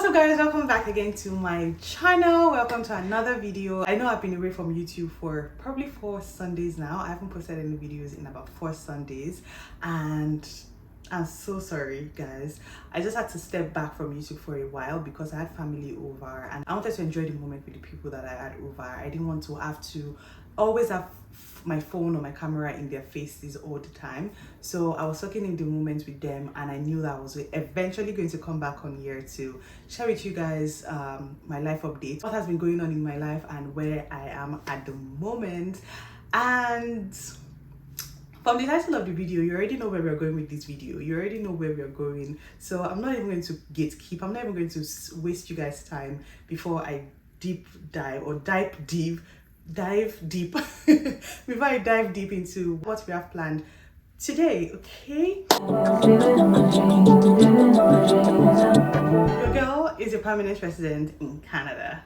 What's up guys, welcome back again to my channel. Welcome to another video. I know I've been away from YouTube for probably 4 Sundays now. I haven't posted any videos in about 4 Sundays and I'm so sorry guys. I just had to step back from YouTube for a while because I had family over and I wanted to enjoy the moment with the people that I had over. I didn't want to have to always have my phone or my camera in their faces all the time, so I was talking in the moment with them and I knew that I was eventually going to come back on here to share with you guys my life update, what has been going on in my life and where I am at the moment. And from the title of the video, you already know where we're going with this video. You already know where we're going, so I'm not even going to gatekeep. I'm not even going to waste you guys time before I dive deep before I dive deep into what we have planned today. Okay, your girl is a permanent resident in Canada.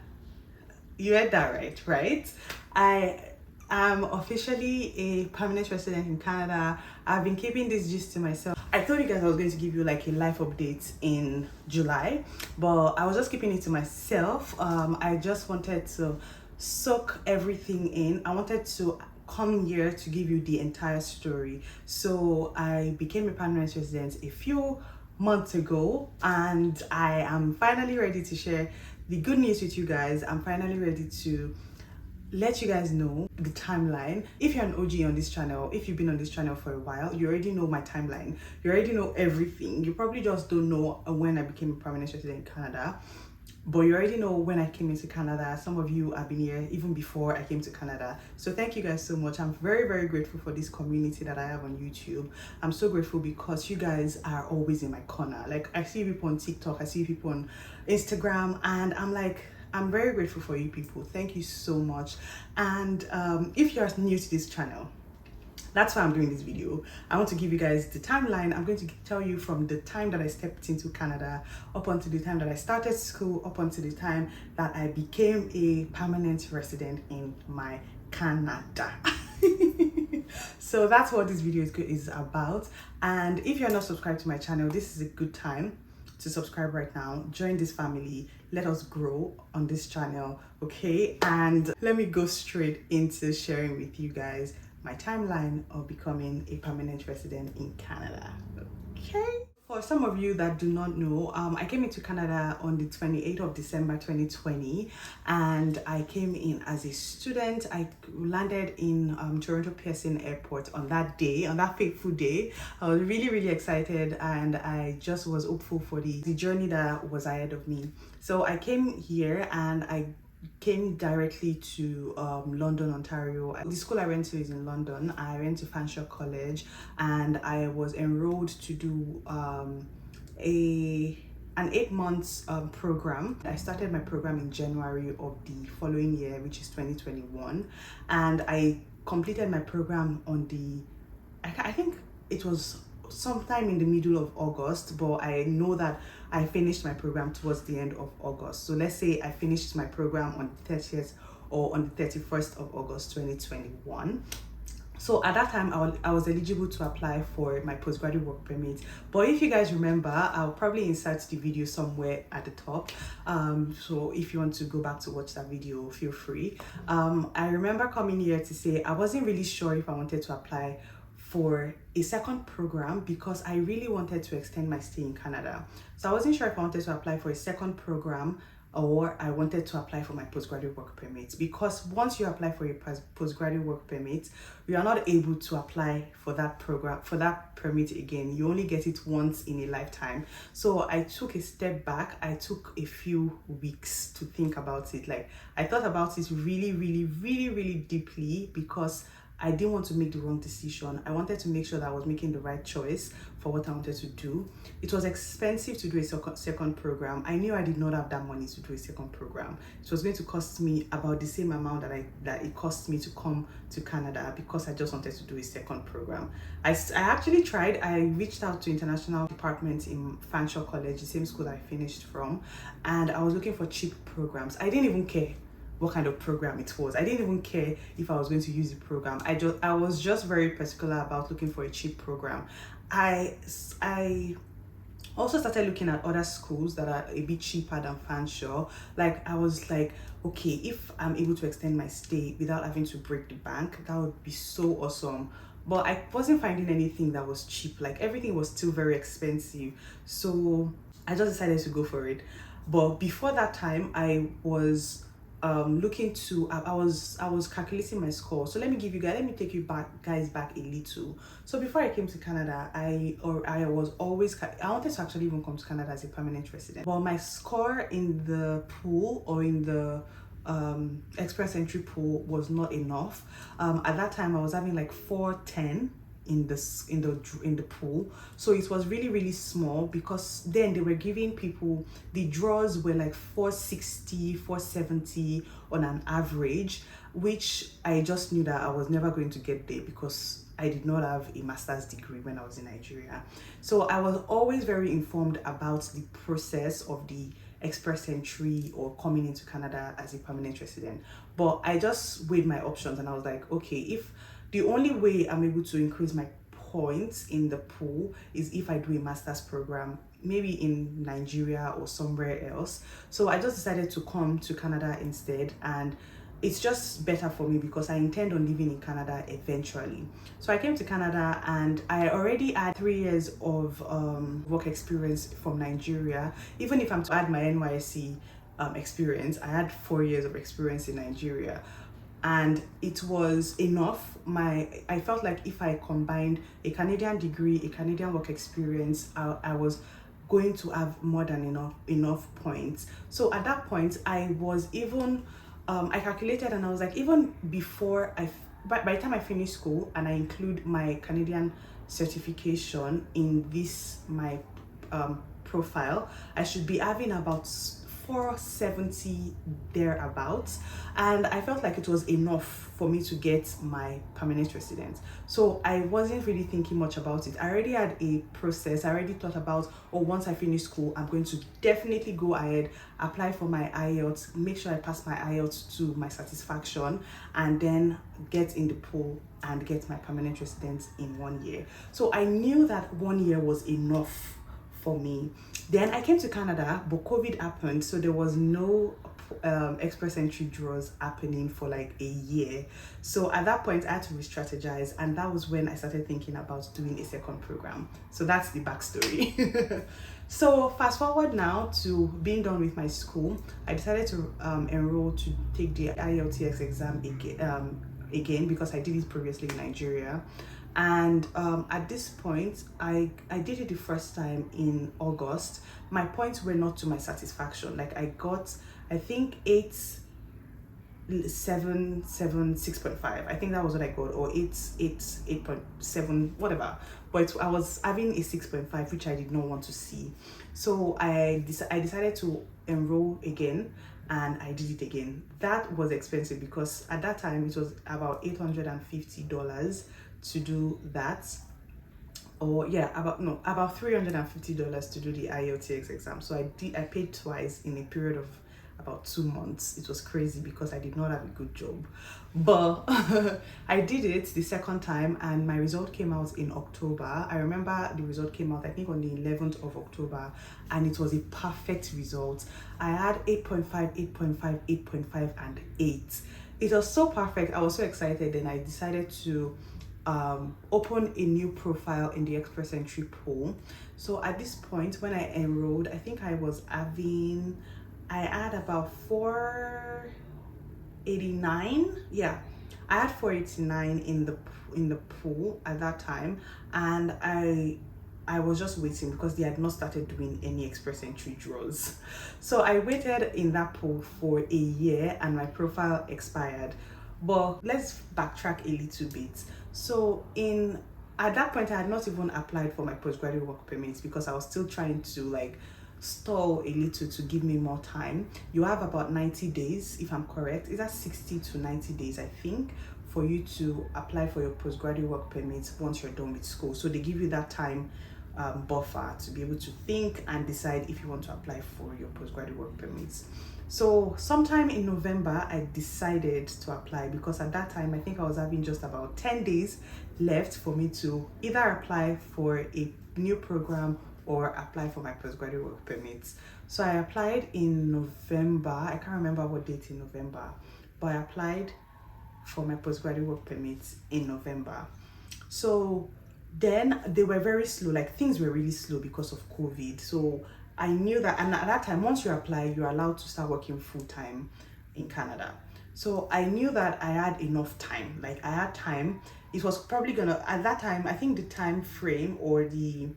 You heard that right? I am officially a permanent resident in Canada. I've been keeping this gist to myself. I told you guys I was going to give you like a life update in July, but I was just keeping it to myself. I just wanted to soak everything in. I wanted to come here to give you the entire story. So I became a permanent resident a few months ago and I am finally ready to share the good news with you guys. I'm finally ready to let you guys know the timeline. If you're an OG on this channel, if you've been on this channel for a while, you already know my timeline. You already know everything. You probably just don't know when I became a permanent resident in Canada, but you already know when I came into Canada. Some of you have been here even before I came to Canada. So thank you guys so much. I'm very grateful for this community that I have on YouTube. I'm so grateful because you guys are always in my corner. Like, I see people on TikTok, I see people on Instagram, and I'm like, I'm very grateful for you people. Thank you so much. And if you're new to this channel, that's why I'm doing this video. I want to give you guys the timeline. I'm going to tell you from the time that I stepped into Canada up until the time that I started school, up until the time that I became a permanent resident in my Canada. So that's what this video is about. And if you're not subscribed to my channel, this is a good time to subscribe right now. Join this family. Let us grow on this channel, okay? And let me go straight into sharing with you guys my timeline of becoming a permanent resident in Canada. Okay, for some of you that do not know, I came into Canada on the 28th of December 2020 and I came in as a student. I landed in Toronto Pearson Airport on that day, on that fateful day. I was really excited and I just was hopeful for the journey that was ahead of me. So I came here and I came directly to London, Ontario. The school I went to is in London. I went to Fanshawe College and I was enrolled to do an 8 months program. I started my program in January of the following year, which is 2021, and I completed my program on the, I think it was sometime in the middle of August, but I know that I finished my program towards the end of August. So let's say I finished my program on the 30th or on the 31st of August 2021. So at that time I was eligible to apply for my postgraduate work permit. But if you guys remember, I'll probably insert the video somewhere at the top, so if you want to go back to watch that video, feel free. I remember coming here to say I wasn't really sure if I wanted to apply for a second program because I really wanted to extend my stay in Canada. So I wasn't sure if I wanted to apply for a second program or I wanted to apply for my postgraduate work permit, because once you apply for your postgraduate work permit, you are not able to apply for that program, for that permit again. You only get it once in a lifetime. So I took a step back. I took a few weeks to think about it. Like, I thought about it really deeply because I didn't want to make the wrong decision. I wanted to make sure that I was making the right choice for what I wanted to do. It was expensive to do a second program. I knew I did not have that money to do a second program. It was going to cost me about the same amount that it cost me to come to Canada because I just wanted to do a second program. I actually tried. I reached out to international departments in Fanshawe College, the same school I finished from, and I was looking for cheap programs. I didn't even care what kind of program it was. I didn't even care if I was going to use the program. I was just very particular about looking for a cheap program. I Also started looking at other schools that are a bit cheaper than Fanshawe. Like I was like, okay, if I'm able to extend my stay without having to break the bank, that would be so awesome. But I wasn't finding anything that was cheap. Like everything was still very expensive. So I just decided to go for it. But before that time, I was looking to I was calculating my score. So let me take you guys back a little. So before I came to Canada, I was always, I wanted to actually even come to Canada as a permanent resident, but my score in the pool, or in the express entry pool, was not enough. At that time I was having like 410 in the pool, so it was really small, because then they were giving people, the draws were like 460, 470 on an average, which I just knew that I was never going to get there because I did not have a master's degree when I was in Nigeria. So I was always very informed about the process of the express entry or coming into Canada as a permanent resident, but I just weighed my options and I was like, okay, if the only way I'm able to increase my points in the pool is if I do a master's program, maybe in Nigeria or somewhere else. So I just decided to come to Canada instead, and it's just better for me because I intend on living in Canada eventually. So I came to Canada and I already had 3 years of work experience from Nigeria. Even if I'm to add my NYC experience, I had 4 years of experience in Nigeria, and it was enough. I felt like if I combined a Canadian degree, a Canadian work experience, I was going to have more than enough points. So at that point I was even I calculated and I was like, even before by the time I finish school and I include my Canadian certification in this my profile, I should be having about 470 thereabouts, and I felt like it was enough for me to get my permanent residence. So I wasn't really thinking much about it. I already had a process. I already thought about, oh, once I finish school, I'm going to definitely go ahead, apply for my IELTS, make sure I pass my IELTS to my satisfaction, and then get in the pool and get my permanent residence in 1 year. So I knew that 1 year was enough for me. Then I came to Canada, but COVID happened, so there was no express entry draws happening for like a year. So at that point I had to re-strategize, and that was when I started thinking about doing a second program. So that's the backstory. So fast forward now to being done with my school, I decided to enroll to take the IELTS exam again because I did it previously in Nigeria. And at this point I did it the first time in August. My points were not to my satisfaction. Like I got, I think 6.5. I think that was what I got, or 8.7, whatever. But I was having a 6.5, which I did not want to see. So I decided to enroll again, and I did it again. That was expensive because at that time it was about $850 to do that, or yeah, about $350 to do the IELTS exam. So I paid twice in a period of about 2 months. It was crazy because I did not have a good job, but I did it the second time, and my result came out in October. I remember the result came out, I think, on the 11th of October, and it was a perfect result. I had 8.5, 8.5, 8.5, and 8. It was so perfect. I was so excited. Then I decided to open a new profile in the express entry pool. So at this point, when I enrolled, I think I had about 489. Yeah, I had 489 in the pool at that time, and I was just waiting because they had not started doing any express entry draws. So I waited in that pool for a year and my profile expired. But let's backtrack a little bit. So at that point I had not even applied for my postgraduate work permits because I was still trying to like stall a little to give me more time. You have about 90 days, if I'm correct. Is that 60 to 90 days, I think, for you to apply for your postgraduate work permits once you're done with school. So they give you that time buffer to be able to think and decide if you want to apply for your postgraduate work permits. So sometime in November, I decided to apply because at that time, I think I was having just about 10 days left for me to either apply for a new program or apply for my postgraduate work permits. So I applied in November. I can't remember what date in November, but I applied for my postgraduate work permits in November. So then they were very slow, like things were really slow because of COVID. So I knew that, and at that time, once you apply, you're allowed to start working full-time in Canada. So I knew that I had enough time, like I had time. It was probably gonna, at that time, I think the time frame or the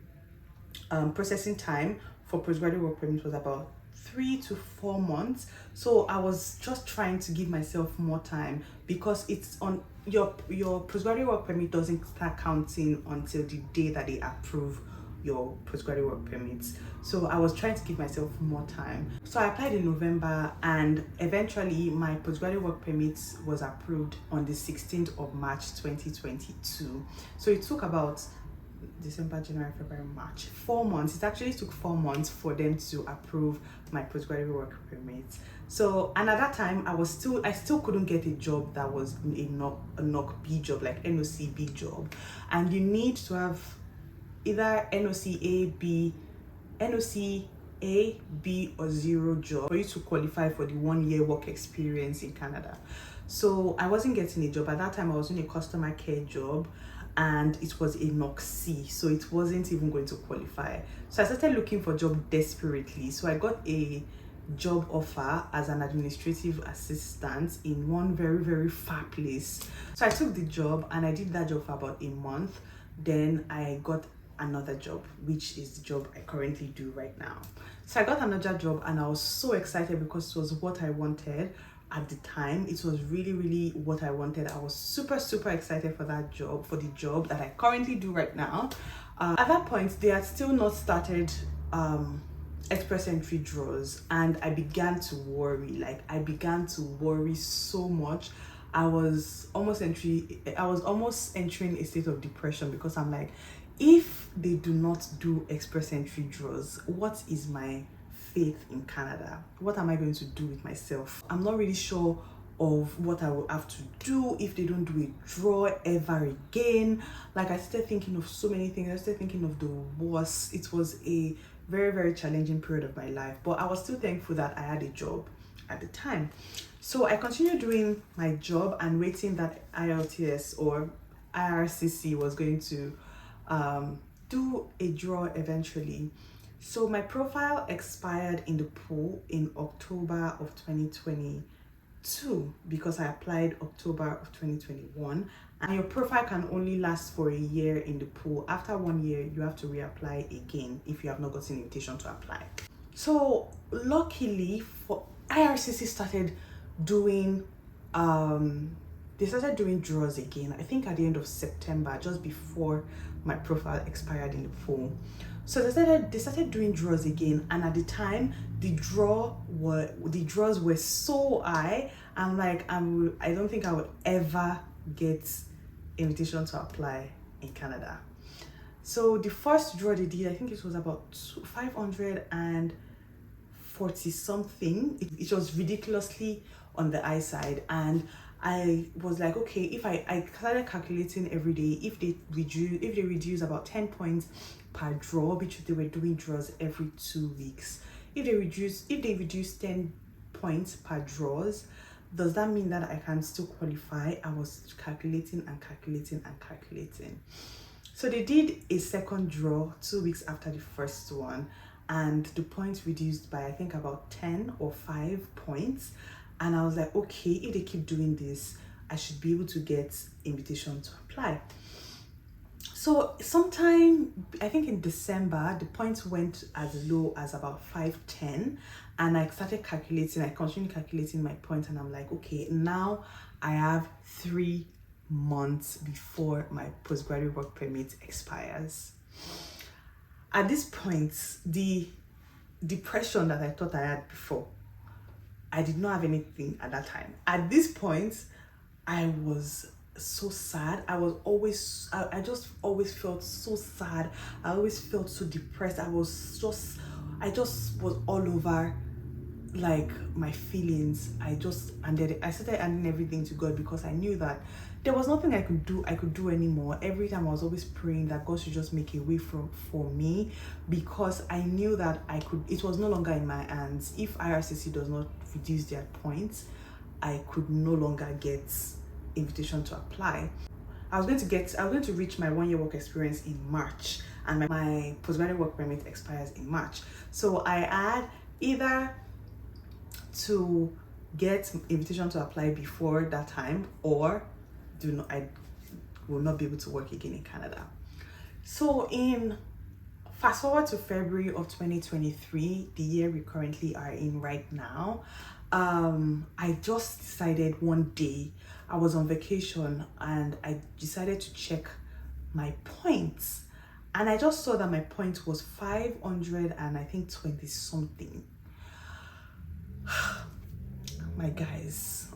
processing time for postgraduate work permit was about 3 to 4 months. So I was just trying to give myself more time, because it's on your postgraduate work permit doesn't start counting until the day that they approve your postgraduate work permits. So I was trying to give myself more time. So I applied in November, and eventually my postgraduate work permit was approved on the 16th of March 2022. So it took about December, January, February, March, 4 months. It actually took 4 months for them to approve my postgraduate work permit. So, and at that time I still couldn't get a job that was a NOC B job, like NOC B job, and you need to have either NOC A, B or 0 job for you to qualify for the 1 year work experience in Canada. So I wasn't getting a job at that time. I was in a customer care job, and it was a NOC C, so it wasn't even going to qualify. So I started looking for a job desperately. So I got a job offer as an administrative assistant in one very far place. So I took the job, and I did that job for about a month. Then I got another job, which is the job I currently do right now. So I got another job, and I was so excited because it was what I wanted at the time. It was really what I wanted. I was super excited for that job, for the job that I currently do right now. At that point, they had still not started express entry draws, and I began to worry. Like, I began to worry so much. I was almost entering a state of depression, because I'm like, if they do not do express entry draws, what is my faith in Canada? What am I going to do with myself? I'm not really sure of what I will have to do if they don't do a draw ever again. Like, I started thinking of so many things. I started thinking of the worst. It was a very challenging period of my life, but I was still thankful that I had a job at the time. So I continued doing my job and waiting that IELTS or IRCC was going to do a draw eventually. So my profile expired in the pool in October of 2022, because I applied October of 2021, and your profile can only last for a year in the pool. After 1 year, you have to reapply again if you have not gotten an invitation to apply. So luckily, for IRCC started doing they started doing draws again, I think at the end of September, just before my profile expired in the pool. So they started doing draws again, and at the time the draws were so high. I'm like, I don't think I would ever get invitation to apply in Canada. So the first draw they did, I think it was about 540 something. It was ridiculously on the high side, and I was like, okay, if I started calculating every day, if they reduce about 10 points per draw, which they were doing draws every 2 weeks. If they reduce 10 points per draws, does that mean that I can still qualify? I was calculating. So they did a second draw 2 weeks after the first one, and the points reduced by, I think, about 10 or 5 points. And I was like, okay, if they keep doing this, I should be able to get invitation to apply. So sometime, I think in December, the points went as low as about 510, and I started calculating. I continued calculating my points, and I'm like, okay, now I have 3 months before my postgraduate work permit expires. At this point, the depression that I thought I had before, I did not have anything at that time. At this point, I was so sad. I just always felt so sad. I always felt so depressed. I just was all over like my feelings, I started handing everything to God, because I knew that there was nothing I could do anymore. Every time I was always praying that God should just make a way for me, because I knew that it was no longer in my hands. If IRCC does not reduce their points, I could no longer get invitation to apply. I was going to reach my 1 year work experience in March, and my postgraduate work permit expires in March. So I had either to get invitation to apply before that time, or I will not be able to work again in Canada. So fast forward to February of 2023, the year we currently are in right now, I just decided one day, I was on vacation, and I decided to check my points, and I just saw that my point was 500 and I think 20 something. My guys,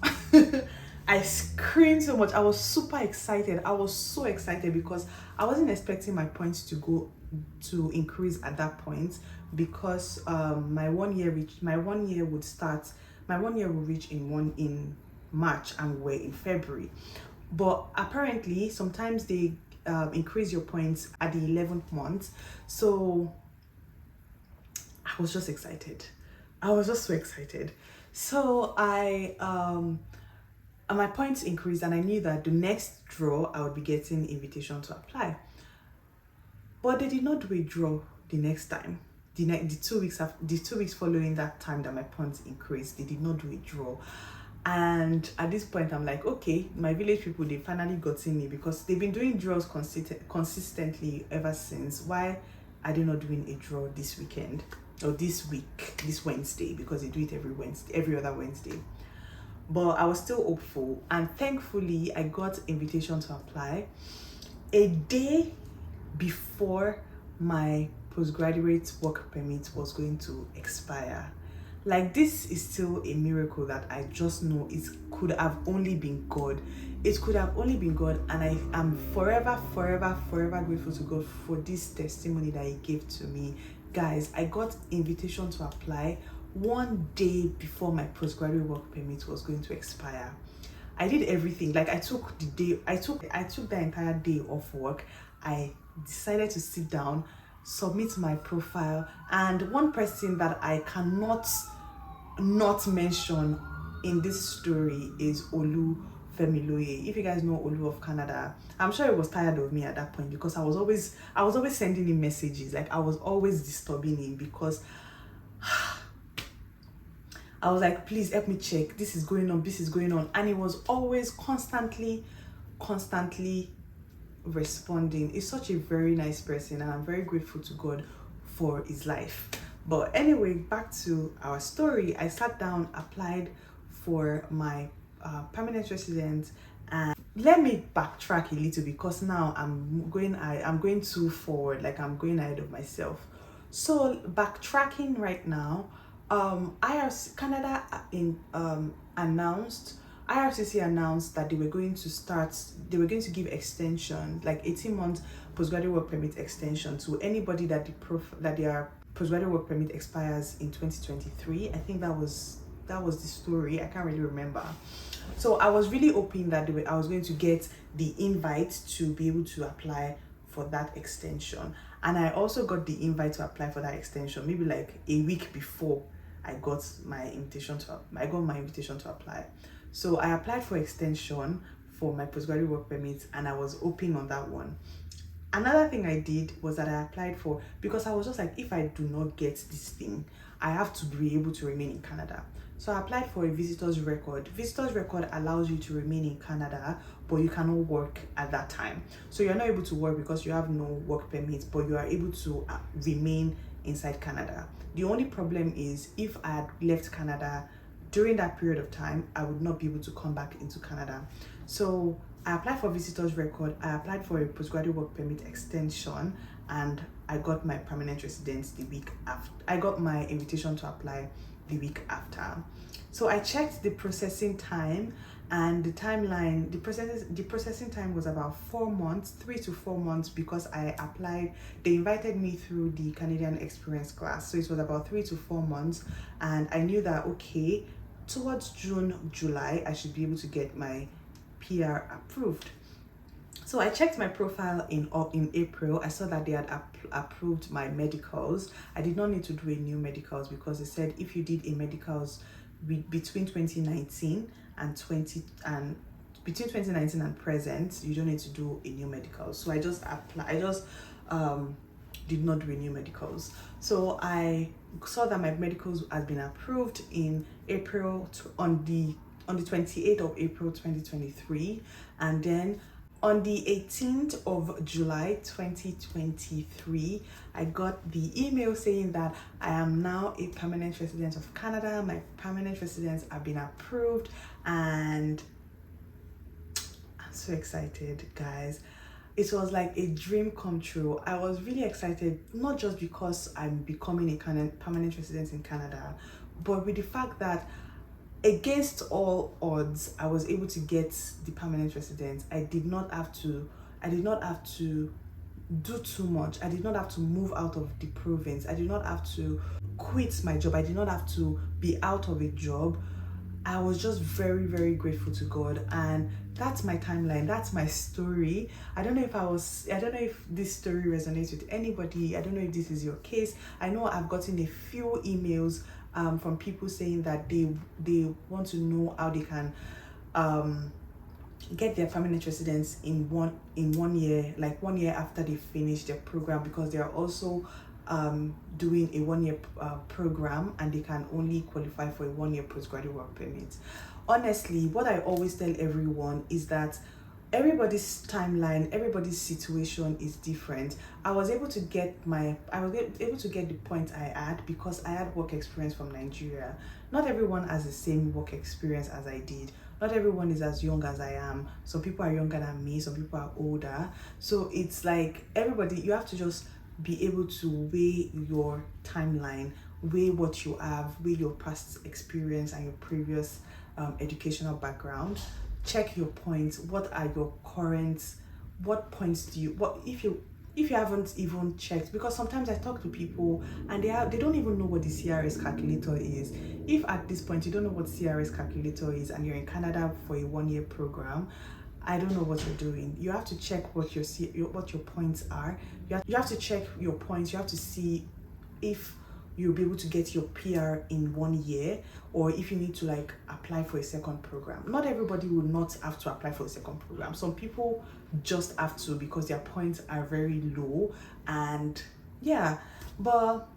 I screamed so much. I was super excited. I was so excited because I wasn't expecting my points to increase at that point, because my 1 year will reach in March, and we're in February. But apparently sometimes they increase your points at the 11th month. So I was just excited. I was just so excited. So my points increased, and I knew that the next draw I would be getting invitation to apply. But they did not do a draw the next time. The 2 weeks following that time that my points increased, they did not do a draw. And at this point, I'm like, okay, my village people, they finally gotten me, because they've been doing draws consistently ever since. Why are they not doing a draw this weekend, or this Wednesday? Because they do it every other Wednesday. But I was still hopeful, and thankfully I got invitation to apply a day before my postgraduate work permit was going to expire. Like, this is still a miracle that I just know it could have only been God. It could have only been God, and I am forever grateful to God for this testimony that He gave to me. Guys, I got invitation to apply 1 day before my postgraduate work permit was going to expire. I did everything. Like, I took the entire day off work. I decided to sit down, submit my profile, and one person that I cannot not mention in this story is Olu Femiloye. If you guys know Olu of Canada, I'm sure he was tired of me at that point, because I was always sending him messages. Like, I was always disturbing him, because I was like, please help me check, this is going on, and he was always constantly responding. He's such a very nice person, and I'm very grateful to God for his life. But anyway, back to our story. I sat down, applied for my permanent residence, and let me backtrack a little, because now I'm going too forward, like I'm going ahead of myself. So backtracking right now, IRCC announced that they were going to give extension, like 18-month postgraduate work permit extension, to anybody that their postgraduate work permit expires in 2023. I think that was the story. I can't really remember. So I was really hoping that I was going to get the invite to be able to apply for that extension, and I also got the invite to apply for that extension maybe like a week before I got my invitation to apply. So I applied for extension for my postgraduate work permit, and I was hoping on that one. Another thing I did was that I applied for, because I was just like, if I do not get this thing, I have to be able to remain in Canada. So I applied for a visitor's record. Visitor's record allows you to remain in Canada, but you cannot work at that time. So you're not able to work because you have no work permit, but you are able to remain inside Canada. The only problem is, if I had left Canada during that period of time, I would not be able to come back into Canada. So I applied for visitor's record, I applied for a postgraduate work permit extension, and I got my permanent residence the week after. I got my invitation to apply the week after. So I checked the processing time, and the processing time was about 4 months, 3 to 4 months, because I applied. They invited me through the Canadian experience class, so it was about 3 to 4 months, and I knew that okay, towards June, July, I should be able to get my PR approved. So I checked my profile in April. I saw that they had approved my medicals. I did not need to do a new medicals, because they said if you did a medicals between 2019 and between 2019 and present, you don't need to do a new medical. So I just did not do a new medicals. So I saw that my medicals had been approved in April, on the 28th of April 2023, and then on the 18th of July 2023, I got the email saying that I am now a permanent resident of Canada. My permanent residence have been approved, and I'm so excited, guys. It was like a dream come true. I was really excited, not just because I'm becoming a permanent resident in Canada, but with the fact that against all odds, I was able to get the permanent residence. I did not have to do too much. I did not have to move out of the province. I did not have to quit my job. I did not have to be out of a job. I was just very, very grateful to God, and that's my timeline. That's my story. I don't know if this story resonates with anybody. I don't know if this is your case. I know I've gotten a few emails from people saying that they want to know how they can get their permanent residence in 1 year, like 1 year after they finish their program, because they are also doing a 1 year program, and they can only qualify for a 1 year postgraduate work permit. Honestly, what I always tell everyone is that everybody's timeline, everybody's situation is different. I was able to get the point I had because I had work experience from Nigeria. Not everyone has the same work experience as I did. Not everyone is as young as I am. Some people are younger than me, some people are older. So it's like everybody, you have to just be able to weigh your timeline, weigh what you have, weigh your past experience and your previous educational background. Check your points. What are your what points do you, if you haven't even checked, because sometimes I talk to people and they don't even know what the CRS calculator is. If at this point you don't know what CRS calculator is and you're in Canada for a 1 year program, I don't know what you're doing. You have to check what your points are. You have to check your points. You have to see if you'll be able to get your PR in 1 year, or if you need to like apply for a second program. Not everybody will not have to apply for a second program. Some people just have to because their points are very low, and yeah, but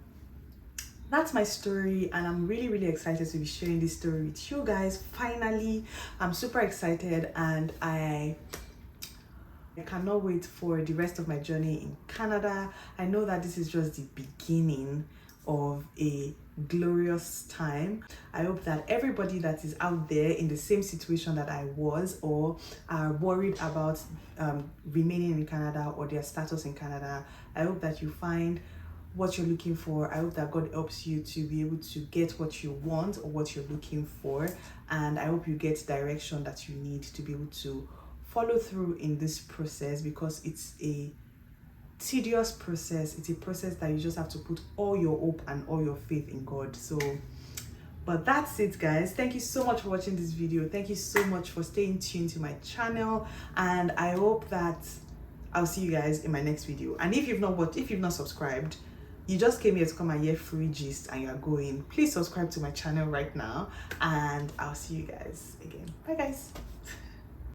that's my story, and I'm really, really excited to be sharing this story with you guys. Finally, I'm super excited, and I cannot wait for the rest of my journey in Canada. I know that this is just the beginning of a glorious time. I hope that everybody that is out there in the same situation that I was, or are worried about remaining in Canada or their status in Canada, I hope that you find what you're looking for. I hope that God helps you to be able to get what you want or what you're looking for, and I hope you get direction that you need to be able to follow through in this process, because it's a tedious process. It's a process that you just have to put all your hope and all your faith in God. So, but that's it, guys. Thank you so much for watching this video. Thank you so much for staying tuned to my channel, and I hope that I'll see you guys in my next video. And if you've not subscribed, you just came here to come and hear free gist and you're going, please subscribe to my channel right now, and I'll see you guys again. Bye, guys.